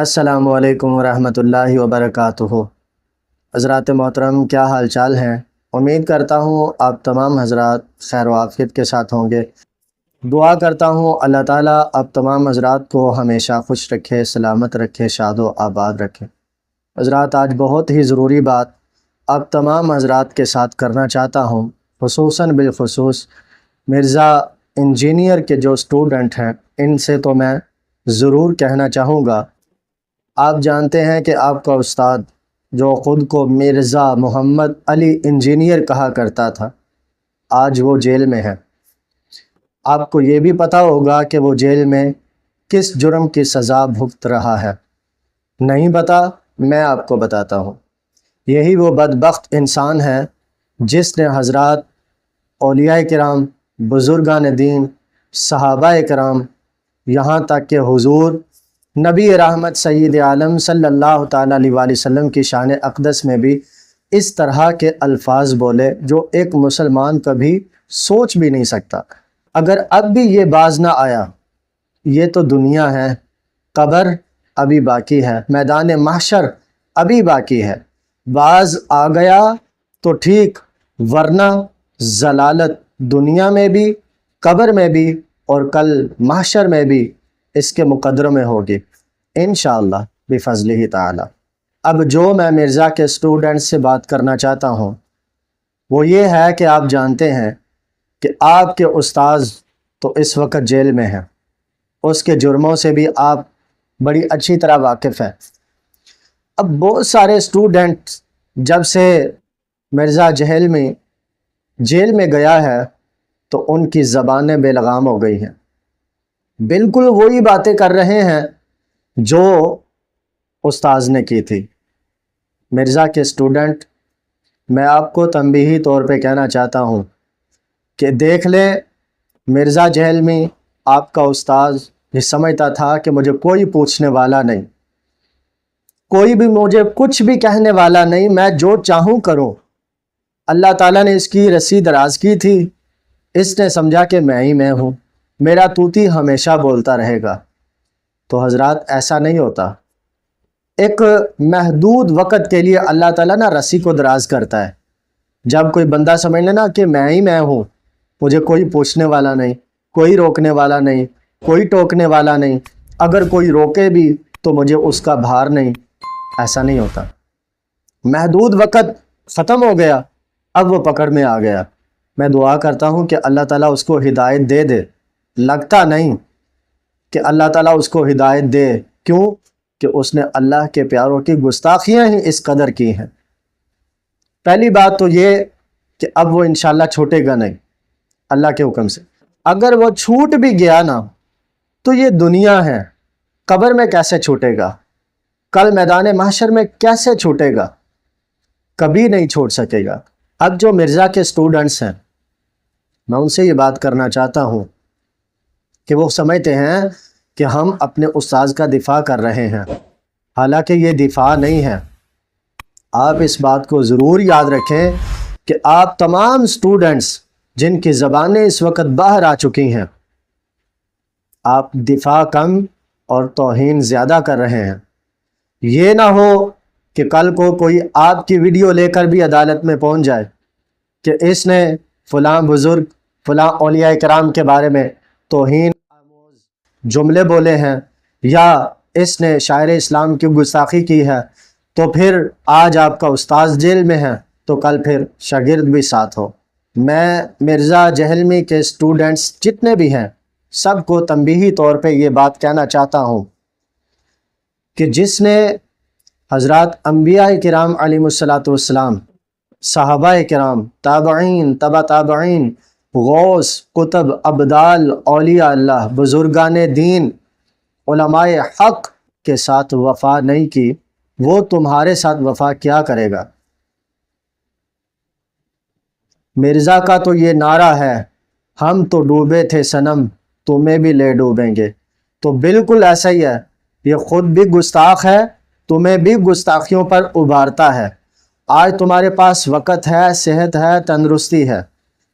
السلام علیکم ورحمۃ اللہ وبرکاتہ۔ حضرات محترم، کیا حال چال ہیں؟ امید کرتا ہوں آپ تمام حضرات خیر و عافیت کے ساتھ ہوں گے۔ دعا کرتا ہوں اللہ تعالیٰ آپ تمام حضرات کو ہمیشہ خوش رکھے، سلامت رکھے، شاد و آباد رکھے۔ حضرات، آج بہت ہی ضروری بات آپ تمام حضرات کے ساتھ کرنا چاہتا ہوں، خصوصاً بالخصوص مرزا انجینئر کے جو اسٹوڈنٹ ہیں ان سے تو میں ضرور کہنا چاہوں گا۔ آپ جانتے ہیں کہ آپ کا استاد جو خود کو مرزا محمد علی انجینئر کہا کرتا تھا، آج وہ جیل میں ہے۔ آپ کو یہ بھی پتہ ہوگا کہ وہ جیل میں کس جرم کی سزا بھگت رہا ہے؟ نہیں پتہ؟ میں آپ کو بتاتا ہوں۔ یہی وہ بدبخت انسان ہے جس نے حضرات اولیاء کرام، بزرگان دین، صحابہ کرام، یہاں تک کہ حضور نبی رحمت سید عالم صلی اللہ تعالیٰ علیہ وآلہ وسلم کی شان اقدس میں بھی اس طرح کے الفاظ بولے جو ایک مسلمان کبھی سوچ بھی نہیں سکتا۔ اگر اب بھی یہ باز نہ آیا، یہ تو دنیا ہے، قبر ابھی باقی ہے، میدان محشر ابھی باقی ہے۔ باز آ گیا تو ٹھیک، ورنہ ضلالت دنیا میں بھی، قبر میں بھی اور کل محشر میں بھی اس کے مقدروں میں ہوگی انشاءاللہ بفضلہ تعالی۔ اب جو میں مرزا کے اسٹوڈنٹ سے بات کرنا چاہتا ہوں وہ یہ ہے کہ آپ جانتے ہیں کہ آپ کے استاذ تو اس وقت جیل میں ہیں، اس کے جرموں سے بھی آپ بڑی اچھی طرح واقف ہیں۔ اب بہت سارے اسٹوڈنٹ جب سے مرزا جیل میں گیا ہے تو ان کی زبانیں بے لگام ہو گئی ہیں، بالکل وہی باتیں کر رہے ہیں جو استاذ نے کی تھی۔ مرزا کے اسٹوڈنٹ، میں آپ کو تنبیہی طور پہ کہنا چاہتا ہوں کہ دیکھ لے، مرزا جیل میں آپ کا استاذ یہ سمجھتا تھا کہ مجھے کوئی پوچھنے والا نہیں، کوئی بھی مجھے کچھ بھی کہنے والا نہیں، میں جو چاہوں کروں۔ اللہ تعالیٰ نے اس کی رسی دراز کی تھی، اس نے سمجھا کہ میں ہوں، میرا طوطی ہمیشہ بولتا رہے گا۔ تو حضرات، ایسا نہیں ہوتا۔ ایک محدود وقت کے لیے اللہ تعالیٰ نا رسی کو دراز کرتا ہے۔ جب کوئی بندہ سمجھ لینا کہ میں ہوں، مجھے کوئی پوچھنے والا نہیں، کوئی روکنے والا نہیں، کوئی ٹوکنے والا نہیں، اگر کوئی روکے بھی تو مجھے اس کا بھار نہیں، ایسا نہیں ہوتا۔ محدود وقت ختم ہو گیا، اب وہ پکڑ میں آ گیا۔ میں دعا کرتا ہوں کہ اللہ تعالیٰ اس کو ہدایت دے دے۔ لگتا نہیں کہ اللہ تعالیٰ اس کو ہدایت دے، کیوں کہ اس نے اللہ کے پیاروں کی گستاخیاں ہی اس قدر کی ہیں۔ پہلی بات تو یہ کہ اب وہ انشاءاللہ چھوٹے گا نہیں اللہ کے حکم سے۔ اگر وہ چھوٹ بھی گیا نا تو یہ دنیا ہے، قبر میں کیسے چھوٹے گا؟ کل میدان محشر میں کیسے چھوٹے گا؟ کبھی نہیں چھوڑ سکے گا۔ اب جو مرزا کے اسٹوڈنٹس ہیں، میں ان سے یہ بات کرنا چاہتا ہوں کہ وہ سمجھتے ہیں کہ ہم اپنے استاذ کا دفاع کر رہے ہیں، حالانکہ یہ دفاع نہیں ہے۔ آپ اس بات کو ضرور یاد رکھیں کہ آپ تمام اسٹوڈنٹس جن کی زبانیں اس وقت باہر آ چکی ہیں، آپ دفاع کم اور توہین زیادہ کر رہے ہیں۔ یہ نہ ہو کہ کل کو کوئی آپ کی ویڈیو لے کر بھی عدالت میں پہنچ جائے کہ اس نے فلاں بزرگ، فلاں اولیاء کرام کے بارے میں توہین آموز جملے بولے ہیں، یا اس نے شاعر اسلام کی گستاخی کی ہے، تو پھر آج آپ کا استاذ جیل میں ہے تو کل پھر شاگرد بھی ساتھ ہو۔ میں مرزا جہلمی کے اسٹوڈنٹس جتنے بھی ہیں سب کو تنبیہی طور پہ یہ بات کہنا چاہتا ہوں کہ جس نے حضرات انبیاء کرام علیہ السلام، صحابہ کرام، تابعین، تبع تابعین، غوث، قطب، ابدال، اولیاء اللہ، بزرگان دین، علماء حق کے ساتھ وفا نہیں کی، وہ تمہارے ساتھ وفا کیا کرے گا؟ مرزا کا تو یہ نعرہ ہے، ہم تو ڈوبے تھے صنم، تمہیں بھی لے ڈوبیں گے۔ تو بالکل ایسا ہی ہے، یہ خود بھی گستاخ ہے، تمہیں بھی گستاخیوں پر ابھارتا ہے۔ آج تمہارے پاس وقت ہے، صحت ہے، تندرستی ہے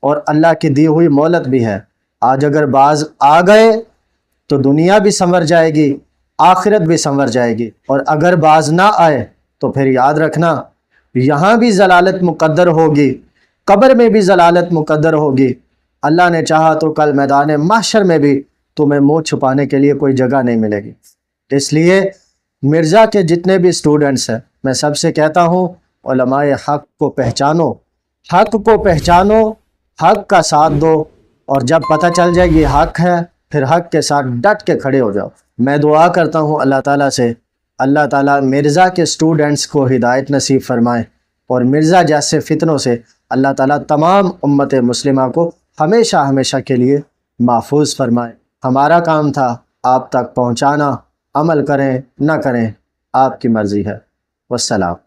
اور اللہ کی دی ہوئی مہلت بھی ہے۔ آج اگر باز آ گئے تو دنیا بھی سنور جائے گی، آخرت بھی سنور جائے گی، اور اگر باز نہ آئے تو پھر یاد رکھنا یہاں بھی ضلالت مقدر ہوگی، قبر میں بھی ضلالت مقدر ہوگی، اللہ نے چاہا تو کل میدان محشر میں بھی تمہیں منہ چھپانے کے لیے کوئی جگہ نہیں ملے گی۔ اس لیے مرزا کے جتنے بھی اسٹوڈنٹس ہیں، میں سب سے کہتا ہوں علماء حق کو پہچانو، حق کو پہچانو، حق کا ساتھ دو، اور جب پتہ چل جائے یہ حق ہے پھر حق کے ساتھ ڈٹ کے کھڑے ہو جاؤ۔ میں دعا کرتا ہوں اللہ تعالیٰ سے، اللہ تعالیٰ مرزا کے اسٹوڈنٹس کو ہدایت نصیب فرمائے، اور مرزا جیسے فتنوں سے اللہ تعالیٰ تمام امت مسلمہ کو ہمیشہ ہمیشہ کے لیے محفوظ فرمائے۔ ہمارا کام تھا آپ تک پہنچانا، عمل کریں نہ کریں آپ کی مرضی ہے۔ والسلام۔